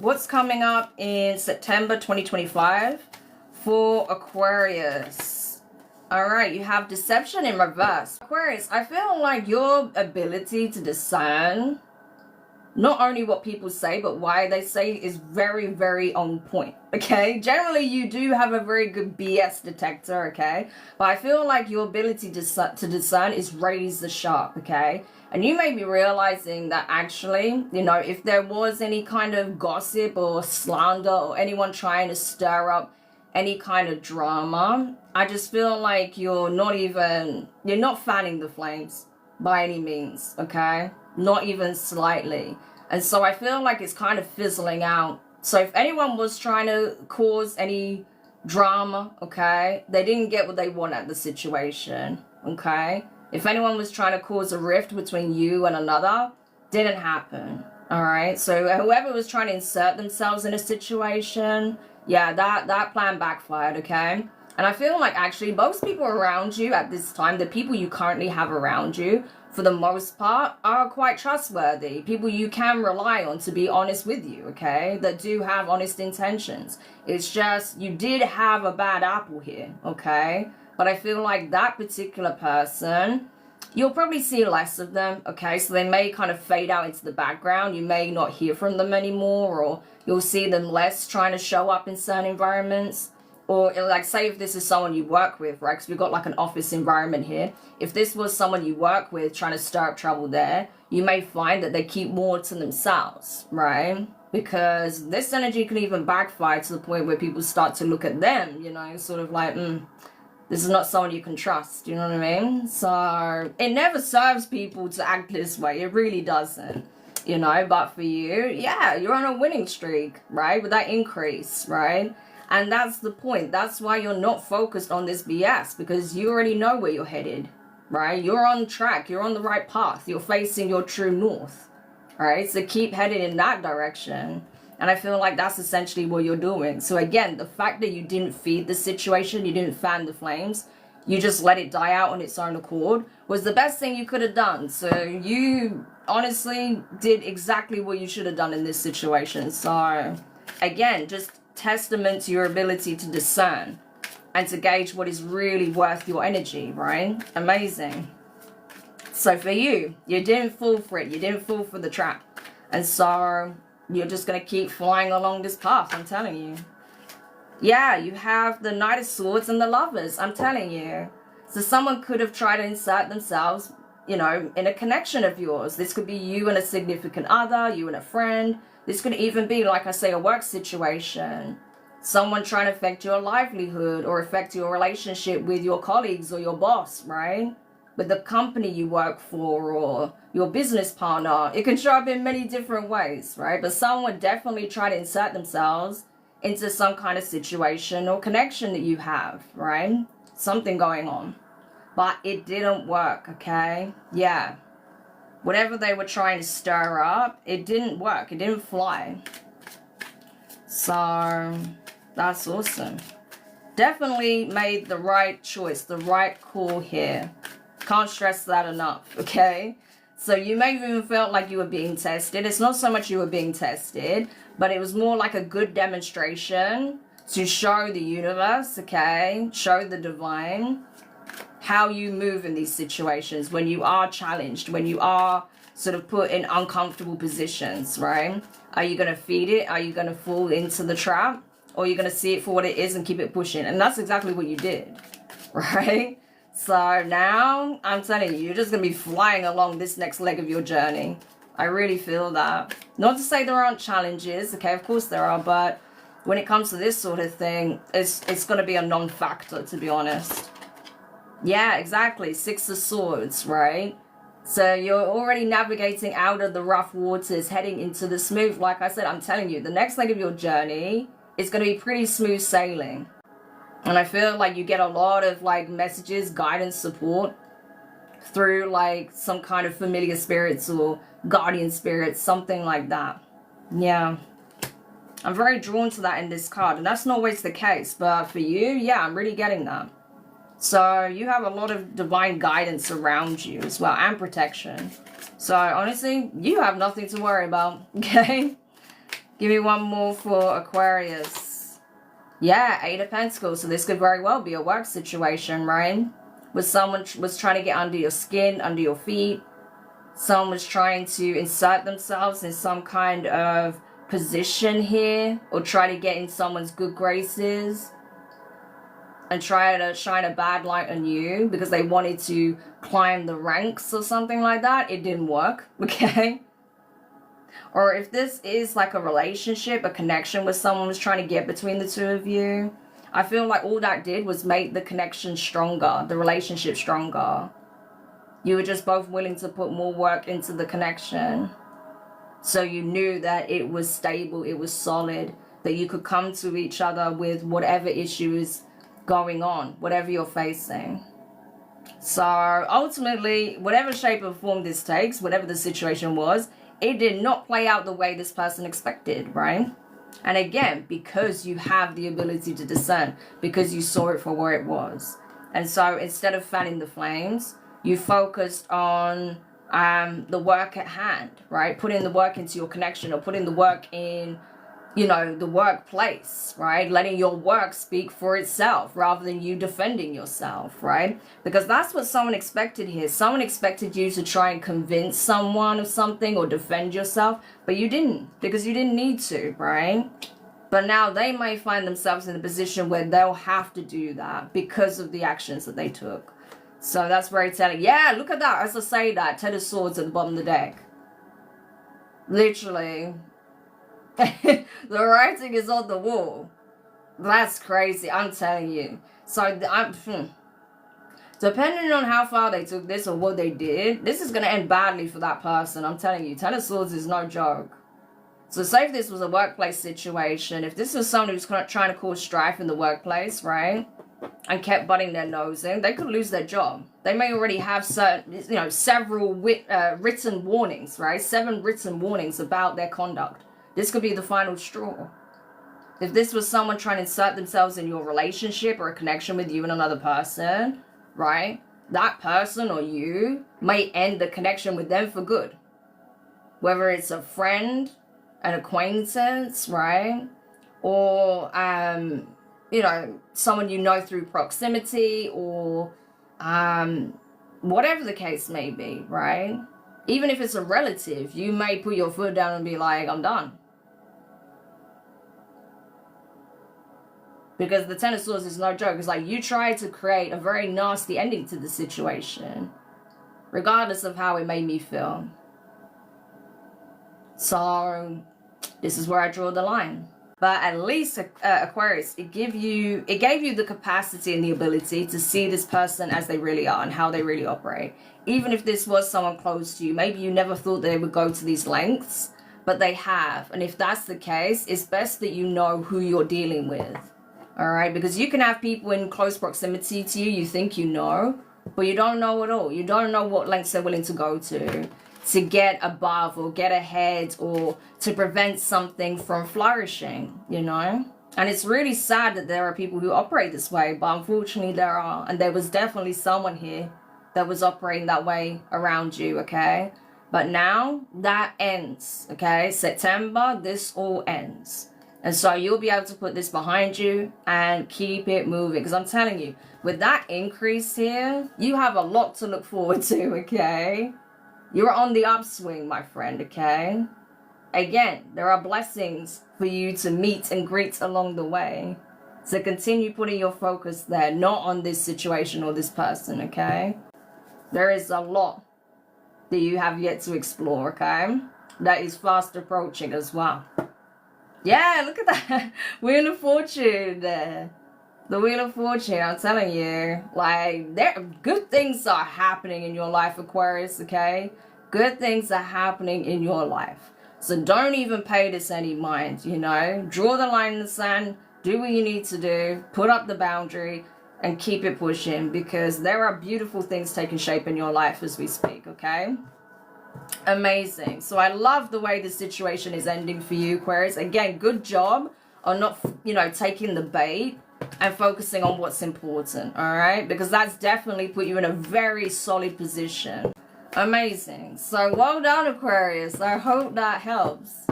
What's coming up in September 2025 for Aquarius? All right, you have deception in reverse. Aquarius, I feel like your ability to discern not only what people say, but why they say is very, very on point, okay? Generally, you do have a very good BS detector, okay? But I feel like your ability to discern is razor sharp, okay? And you may be realizing that actually, you know, if there was any kind of gossip or slander or anyone trying to stir up any kind of drama, I just feel like you're not fanning the flames by any means, okay? Not even slightly. And so I feel like it's kind of fizzling out. So if anyone was trying to cause any drama, okay, they didn't get what they want at the situation, okay? If anyone was trying to cause a rift between you and another, didn't happen, all right? So whoever was trying to insert themselves in a situation, yeah, that plan backfired, okay? And I feel like actually most people around you at this time, the people you currently have around you, for the most part, are quite trustworthy. People you can rely on to be honest with you, okay? That do have honest intentions. It's just, you did have a bad apple here, okay? But I feel like that particular person, you'll probably see less of them, okay? So they may kind of fade out into the background. You may not hear from them anymore, or you'll see them less trying to show up in certain environments. Or like, say if this is someone you work with, right? Because we've got like an office environment here. If this was someone you work with trying to stir up trouble there, you may find that they keep more to themselves, right? Because this energy can even backfire to the point where people start to look at them, you know, sort of like, this is not someone you can trust, you know what I mean? So it never serves people to act this way. It really doesn't, you know, but for you, yeah, you're on a winning streak, right? With that increase, right? And that's the point. That's why you're not focused on this BS, because you already know where you're headed, right? You're on track. You're on the right path. You're facing your true north, right? So keep heading in that direction. And I feel like that's essentially what you're doing. So again, the fact that you didn't feed the situation, you didn't fan the flames, you just let it die out on its own accord, was the best thing you could have done. So you honestly did exactly what you should have done in this situation. So again, just testament to your ability to discern and to gauge what is really worth your energy, right? Amazing. So for you, you didn't fall for it. You didn't fall for the trap. And so you're just going to keep flying along this path, I'm telling you. Yeah, you have the Knight of Swords and the Lovers, I'm telling you. So someone could have tried to insert themselves, you know, in a connection of yours. This could be you and a significant other, you and a friend. This could even be, like I say, a work situation. Someone trying to affect your livelihood or affect your relationship with your colleagues or your boss, right? With the company you work for or your business partner. It can show up in many different ways, right? But someone definitely try to insert themselves into some kind of situation or connection that you have, right? Something going on. But it didn't work, okay? Yeah. Whatever they were trying to stir up, it didn't work. It didn't fly. So that's awesome. Definitely made the right choice, the right call here. Can't stress that enough, okay? So you may have even felt like you were being tested. It's not so much you were being tested, but it was more like a good demonstration to show the universe, okay? Show the divine how you move in these situations when you are challenged, when you are sort of put in uncomfortable positions, right? Are you going to feed it? Are you going to fall into the trap? Or are you going to see it for what it is and keep it pushing? And that's exactly what you did, right? So now, I'm telling you, you're just going to be flying along this next leg of your journey. I really feel that. Not to say there aren't challenges, okay? Of course there are, but when it comes to this sort of thing, it's going to be a non-factor, to be honest. Yeah, exactly. 6 of Swords, right? So you're already navigating out of the rough waters, heading into the smooth. Like I said, I'm telling you, the next leg of your journey is going to be pretty smooth sailing. And I feel like you get a lot of like messages, guidance, support through like some kind of familiar spirits or guardian spirits, something like that. Yeah. I'm very drawn to that in this card. And that's not always the case. But for you, yeah, I'm really getting that. So you have a lot of divine guidance around you as well, and protection. So honestly, you have nothing to worry about, okay? Give me one more for Aquarius. Yeah, Eight of Pentacles. So this could very well be a work situation, right? Where someone was trying to get under your skin, under your feet. Someone was trying to insert themselves in some kind of position here, or try to get in someone's good graces and try to shine a bad light on you because they wanted to climb the ranks or something like that. It didn't work, okay? Or if this is like a relationship, a connection with someone was trying to get between the two of you, I feel like all that did was make the connection stronger, the relationship stronger. You were just both willing to put more work into the connection. So you knew that it was stable, it was solid, that you could come to each other with whatever issue is going on, whatever you're facing. So ultimately, whatever shape or form this takes, whatever the situation was, it did not play out the way this person expected, right? And again, because you have the ability to discern, because you saw it for where it was. And so instead of fanning the flames, you focused on the work at hand, right? Putting the work into your connection, or putting the work in, you know, the workplace, right? Letting your work speak for itself rather than you defending yourself, right? Because that's what someone expected here. Someone expected you to try and convince someone of something or defend yourself, but you didn't, because you didn't need to, right? But now they may find themselves in a position where they'll have to do that because of the actions that they took. So that's very telling. Yeah, look at that. As I say that, Ten of Swords at the bottom of the deck. Literally. The writing is on the wall. That's crazy, I'm telling you. So, depending on how far they took this or what they did, this is going to end badly for that person. I'm telling you, Ten of Swords is no joke. So say if this was a workplace situation, if this was someone who's trying to cause strife in the workplace, right, and kept butting their nose in, they could lose their job. They may already have certain, you know, several written warnings, right? 7 written warnings about their conduct. This could be the final straw. If this was someone trying to insert themselves in your relationship or a connection with you and another person, right? That person or you may end the connection with them for good. Whether it's a friend, an acquaintance, right? Or, you know, someone you know through proximity, or whatever the case may be, right? Even if it's a relative, you may put your foot down and be like, I'm done. Because the Ten of Swords is no joke. It's like you tried to create a very nasty ending to the situation, regardless of how it made me feel. So this is where I draw the line. But at least, Aquarius, it gave you the capacity and the ability to see this person as they really are and how they really operate. Even if this was someone close to you, maybe you never thought they would go to these lengths, but they have. And if that's the case, it's best that you know who you're dealing with. All right? Because you can have people in close proximity to you, you think you know, but you don't know at all. You don't know what lengths they're willing to go to get above or get ahead or to prevent something from flourishing, you know? And it's really sad that there are people who operate this way, but unfortunately there are. And there was definitely someone here that was operating that way around you, okay? But now that ends, okay? September, this all ends. And so you'll be able to put this behind you and keep it moving. Because I'm telling you, with that increase here, you have a lot to look forward to, okay? You're on the upswing, my friend, okay? Again, there are blessings for you to meet and greet along the way. So continue putting your focus there, not on this situation or this person, okay? There is a lot that you have yet to explore, okay? That is fast approaching as well. Yeah, look at that. Wheel of Fortune there. The Wheel of Fortune, I'm telling you, like, good things are happening in your life, Aquarius, okay? Good things are happening in your life. So don't even pay this any mind, you know? Draw the line in the sand, do what you need to do, put up the boundary, and keep it pushing, because there are beautiful things taking shape in your life as we speak, okay? Amazing. So I love the way the situation is ending for you, Aquarius. Again, good job on not, you know, taking the bait and focusing on what's important, all right? Because that's definitely put you in a very solid position. Amazing. So well done, Aquarius. I hope that helps.